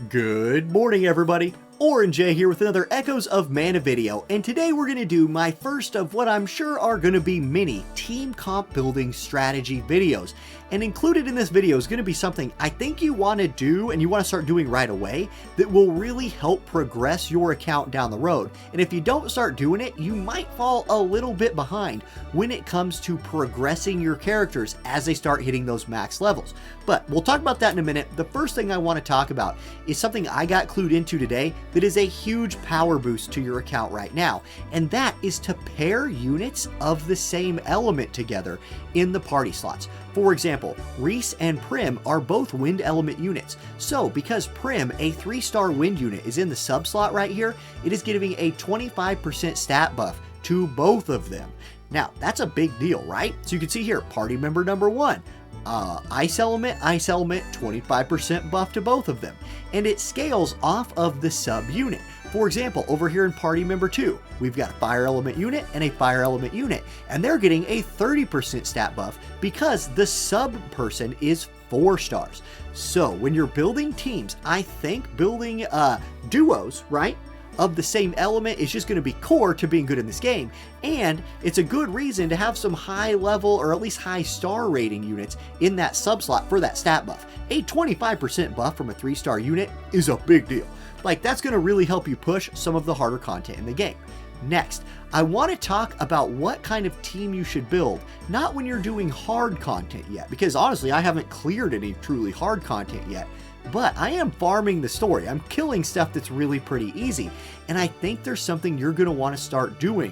Good morning, everybody. Orange J here with another Echoes of Mana video, and today we're going to do my first of what I'm sure are going to be many team comp building strategy videos. And included in this video is going to be something I think you want to do and you want to start doing right away that will really help progress your account down the road. And if you don't start doing it, you might fall a little bit behind when it comes to progressing your characters as they start hitting those max levels. But we'll talk about that in a minute. The first thing I want to talk about is something I got clued into today that is a huge power boost to your account right now, and that is to pair units of the same element together in the party slots. For example, Reese and Prim are both wind element units, so because Prim, a 3-star wind unit, is in the sub slot right here, it is giving a 25% stat buff to both of them. Now, that's a big deal, right? So you can see here, party member number 1, ice element, 25% buff to both of them. And it scales off of the sub unit. For example, over here in party member 2, we've got a fire element unit and a fire element unit, and they're getting a 30% stat buff because the sub person is 4 stars. So when you're building teams, I think building duos, right, of the same element is just going to be core to being good in this game, and it's a good reason to have some high level or at least high star rating units in that subslot for that stat buff. A 25% buff from a 3-star unit is a big deal. Like, that's going to really help you push some of the harder content in the game. Next, I want to talk about what kind of team you should build, not when you're doing hard content yet, because honestly I haven't cleared any truly hard content yet. But I am farming the story. I'm killing stuff that's really pretty easy. And I think there's something you're going to want to start doing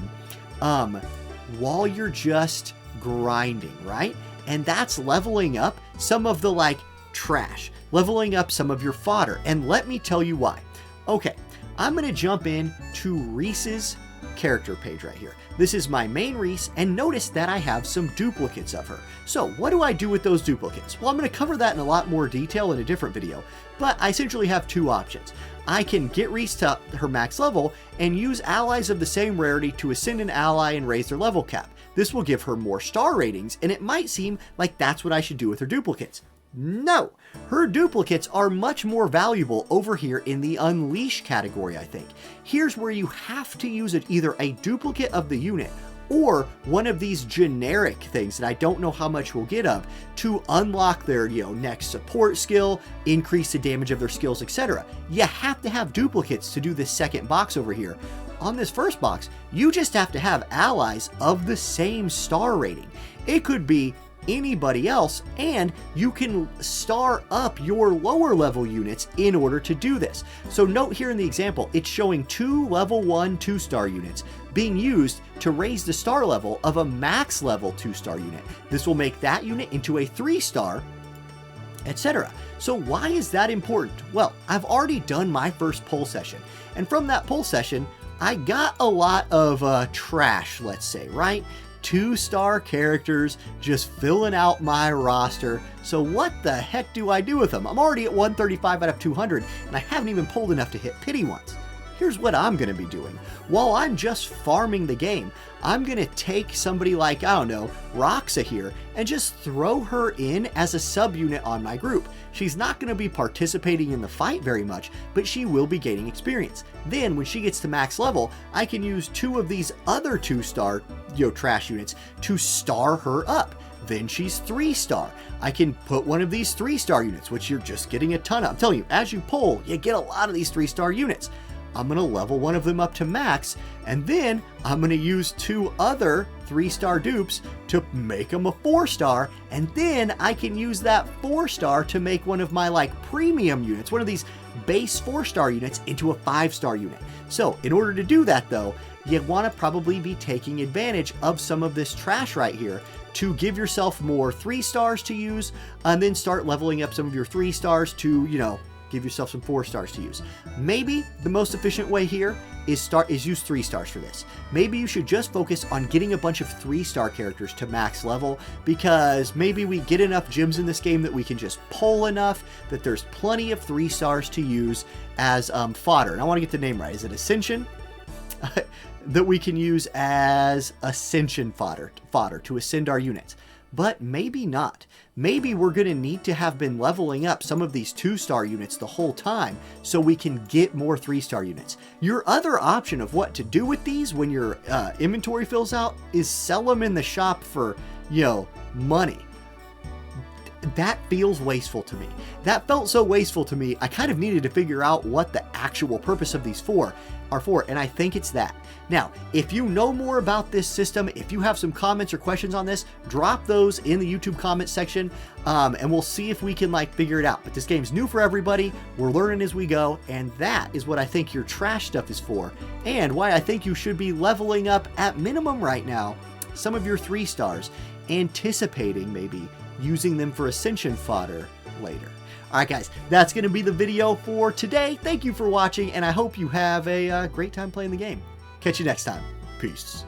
while you're just grinding, right? And that's leveling up some of the trash, leveling up some of your fodder. And let me tell you why. Okay, I'm going to jump in to Reese's character page right here. This is my main Reese, and notice that I have some duplicates of her. So what do I do with those duplicates? Well, I'm going to cover that in a lot more detail in a different video, but I essentially have two options. I can get Reese to her max level and use allies of the same rarity to ascend an ally and raise their level cap. This will give her more star ratings, and it might seem like that's what I should do with her duplicates. No, her duplicates are much more valuable over here in the Unleash category, I think. Here's where you have to use either a duplicate of the unit or one of these generic things that I don't know how much we'll get of to unlock their next support skill, increase the damage of their skills, etc. You have to have duplicates to do this second box over here. On this first box, you just have to have allies of the same star rating. It could be anybody else, and you can star up your lower level units in order to do this. So note here in the example, it's showing 2 level 1 2-star units being used to raise the star level of a max level 2-star unit. This will make that unit into a 3-star, etc. So why is that important? Well, I've already done my first poll session, and from that poll session I got a lot of trash, let's say, right? 2-star characters just filling out my roster. So what the heck do I do with them? I'm already at 135 out of 200, and I haven't even pulled enough to hit pity once. Here's what I'm going to be doing. While I'm just farming the game, I'm going to take somebody like, I don't know, Roxa here, and just throw her in as a subunit on my group. She's not going to be participating in the fight very much, but she will be gaining experience. Then when she gets to max level, I can use 2 of these other 2-star trash units to star her up. Then she's 3-star. I can put one of these 3-star units, which you're just getting a ton of. I'm telling you, as you pull, you get a lot of these 3-star units. I'm going to level one of them up to max, and then I'm going to use 2 other 3-star dupes to make them a 4-star, and then I can use that 4-star to make one of my premium units, one of these base 4-star units, into a 5-star unit. So in order to do that though, you want to probably be taking advantage of some of this trash right here to give yourself more 3-stars to use, and then start leveling up some of your 3-stars to, give yourself some 4-stars to use. Maybe the most efficient way here is use 3-stars for this. Maybe you should just focus on getting a bunch of 3-star characters to max level, because maybe we get enough gems in this game that we can just pull enough that there's plenty of 3-stars to use as fodder. And I want to get the name right. Is it Ascension? That we can use as Ascension fodder to ascend our units. but maybe not. Maybe we're going to need to have been leveling up some of these 2-star units the whole time so we can get more 3-star units. Your other option of what to do with these when your inventory fills out is sell them in the shop for, you know, money. That feels wasteful to me. That felt so wasteful to me, I kind of needed to figure out what the actual purpose of these are for, and I think it's that. Now, if you know more about this system, if you have some comments or questions on this, drop those in the YouTube comment section, and we'll see if we can figure it out. But this game's new for everybody, we're learning as we go, and that is what I think your trash stuff is for, and why I think you should be leveling up at minimum right now some of your 3 stars, anticipating maybe using them for ascension fodder later. Alright guys, that's going to be the video for today. Thank you for watching, and I hope you have a great time playing the game. Catch you next time. Peace.